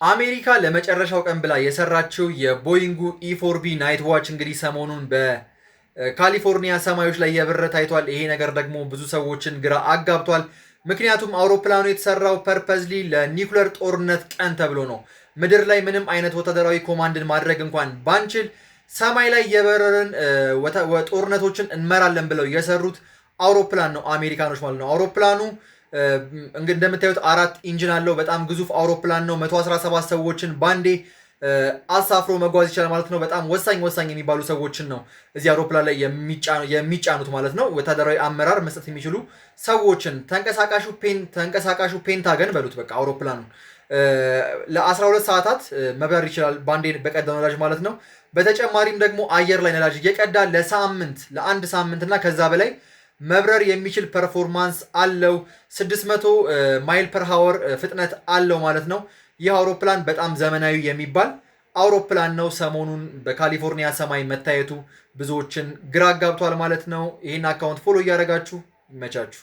አሜሪካ ለመጨረሻው ቀን ብላ የሰራችው የቦይንጉ ኢፎርቢ ናይት ዋች እንግዲህ ሰሞኑን በካሊፎርኒያ ሰማዮች ላይ የበረረ ታይቷል። ይሄ ነገር ደግሞ ብዙ ሰዎችን ግራ አጋብቷል። ምክንያቱም አውሮፕላኑ የተሰራው ፐርፐዝሊ ለኒውክለር ጦርነት ቀን ተብሎ ነው። ምድር ላይ ምንም አይነት ወታደራዊ ኮማንድን ማድረግ እንኳን ባንችል ሰማይ ላይ የበረርን ጦርነቶችን እንመራለን ብለው የሰሩት አውሮፕላን ነው፣ አሜሪካኖች ማለት ነው። አውሮፕላኑ እንግዲህ እንደምታዩት 4 ኢንጂን አለው። በጣም ግዙፍ አውሮፕላን ነው። 117 ሰዎችን ባንዴ አሳፍሮ መጓዝ ይችላል ማለት ነው። በጣም ወሳኝ የሚባሉ ሰዎችን ነው እዚህ አውሮፕላን ላይ የሚጫኑት ማለት ነው። ወታደራዊ አመራር መስጠት የሚችሉ ሰዎችን ተንቀሳቃሹ ፔንታገን በሉት በቃ አውሮፕላኑ ለ12 ሰዓታት መብረር ይችላል ባንዴ በቀዳ ነዳጅ ማለት ነው። በተጨማሪም ደግሞ አየር ላይ ነዳጅ እየቀዳ ለአንድ ሳምንት እና ከዛ በላይ መብረር የሚችል ፐርፎርማንስ አለው። 600 ማይል ፐር ሃወር ፍጥነት አለው ማለት ነው። ይህ አውሮፕላን በጣም ዘመናዊ የሚባል አውሮፕላን ነው። ሰሞኑን በካሊፎርኒያ ሰማይ መታየቱ ብዙዎችን ግራ አጋብቷል ማለት ነው። ይህን አካውንት ፎሎ እያደረጋችሁ ይመቻችሁ።